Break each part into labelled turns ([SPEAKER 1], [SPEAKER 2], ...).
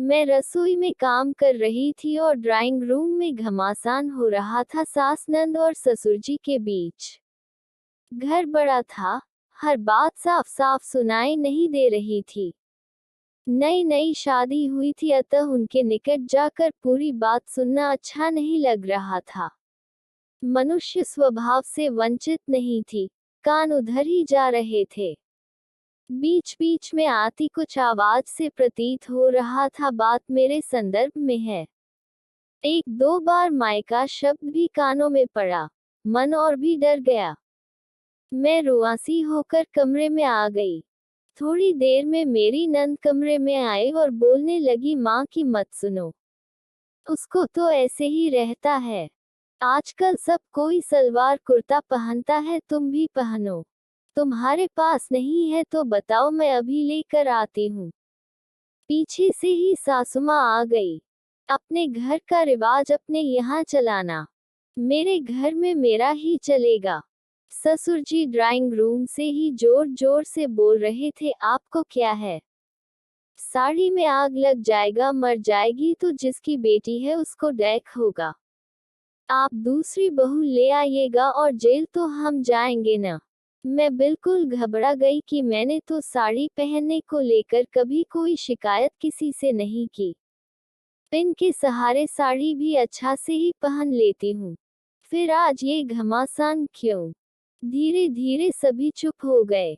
[SPEAKER 1] मैं रसोई में काम कर रही थी और ड्राइंग रूम में घमासान हो रहा था सास नंद और ससुर जी के बीच। घर बड़ा था, हर बात साफ साफ सुनाई नहीं दे रही थी। नई नई शादी हुई थी, अतः उनके निकट जाकर पूरी बात सुनना अच्छा नहीं लग रहा था। मनुष्य स्वभाव से वंचित नहीं थी, कान उधर ही जा रहे थे। बीच बीच में आती कुछ आवाज से प्रतीत हो रहा था बात मेरे संदर्भ में है। एक दो बार मायका शब्द भी कानों में पड़ा, मन और भी डर गया। मैं रुआसी होकर कमरे में आ गई। थोड़ी देर में मेरी नंद कमरे में आई और बोलने लगी, माँ की मत सुनो, उसको तो ऐसे ही रहता है। आजकल सब कोई सलवार कुर्ता पहनता है, तुम भी पहनो। तुम्हारे पास नहीं है तो बताओ, मैं अभी लेकर आती हूँ। पीछे से ही सासुमाँ आ गई। अपने घर का रिवाज अपने यहाँ चलाना, मेरे घर में मेरा ही चलेगा। ससुर जी ड्राइंग रूम से ही जोर जोर से बोल रहे थे, आपको क्या है? साड़ी में आग लग जाएगा, मर जाएगी तो जिसकी बेटी है उसको डैक होगा। आप दूसरी बहू ले आइएगा और जेल तो हम जाएंगे न। मैं बिल्कुल घबरा गई कि मैंने तो साड़ी पहनने को लेकर कभी कोई शिकायत किसी से नहीं की। पिन के सहारे साड़ी भी अच्छा से ही पहन लेती हूँ, फिर आज ये घमासान क्यों? धीरे धीरे सभी चुप हो गए।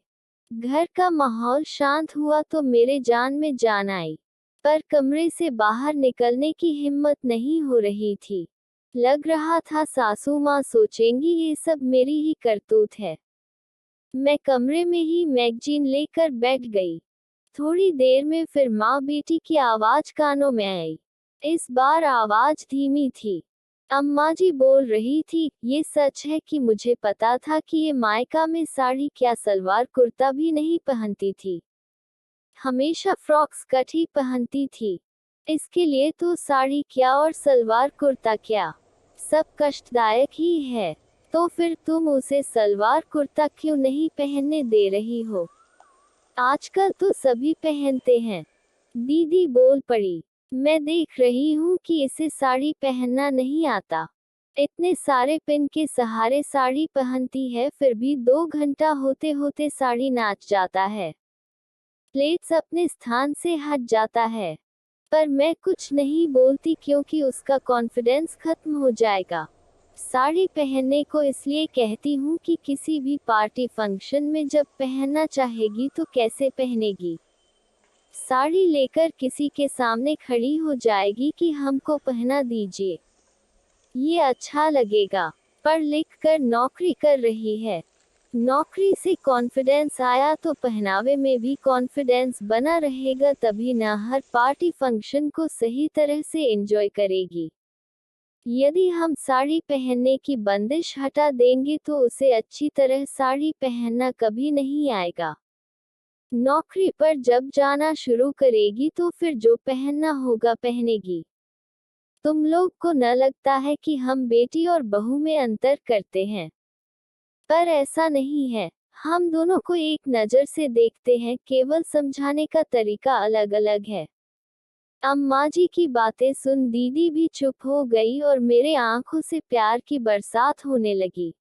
[SPEAKER 1] घर का माहौल शांत हुआ तो मेरे जान में जान आई, पर कमरे से बाहर निकलने की हिम्मत नहीं हो रही थी। लग रहा था सासू माँ सोचेंगी ये सब मेरी ही करतूत है। मैं कमरे में ही मैगजीन लेकर बैठ गई। थोड़ी देर में फिर माँ बेटी की आवाज कानों में आई। इस बार आवाज धीमी थी। अम्मा जी बोल रही थी, ये सच है कि मुझे पता था कि ये मायका में साड़ी क्या सलवार कुर्ता भी नहीं पहनती थी, हमेशा फ्रॉक्स कट ही पहनती थी। इसके लिए तो साड़ी क्या और सलवार कुर्ता क्या, सब कष्टदायक ही है। तो फिर तुम उसे सलवार कुर्ता क्यों नहीं पहनने दे रही हो? आजकल तो सभी पहनते हैं। दीदी बोल पड़ी, मैं देख रही हूँ कि इसे साड़ी पहनना नहीं आता। इतने सारे पिन के सहारे साड़ी पहनती है, फिर भी 2 घंटा होते होते साड़ी नाच जाता है, प्लेट्स अपने स्थान से हट जाता है। पर मैं कुछ नहीं बोलती क्योंकि उसका कॉन्फिडेंस खत्म हो जाएगा। साड़ी पहनने को इसलिए कहती हूँ कि किसी भी पार्टी फंक्शन में जब पहनना चाहेगी तो कैसे पहनेगी? साड़ी लेकर किसी के सामने खड़ी हो जाएगी कि हमको पहना दीजिए, ये अच्छा लगेगा। पढ़ लिख कर नौकरी कर रही है, नौकरी से कॉन्फिडेंस आया तो पहनावे में भी कॉन्फिडेंस बना रहेगा, तभी ना हर पार्टी फंक्शन को सही तरह से एंजॉय करेगी। यदि हम साड़ी पहनने की बंदिश हटा देंगे तो उसे अच्छी तरह साड़ी पहनना कभी नहीं आएगा। नौकरी पर जब जाना शुरू करेगी तो फिर जो पहनना होगा पहनेगी। तुम लोग को न लगता है कि हम बेटी और बहू में अंतर करते हैं, पर ऐसा नहीं है। हम दोनों को एक नज़र से देखते हैं, केवल समझाने का तरीका अलग अलग है। अम्मा जी की बातें सुन दीदी भी चुप हो गई और मेरे आंखों से प्यार की बरसात होने लगी।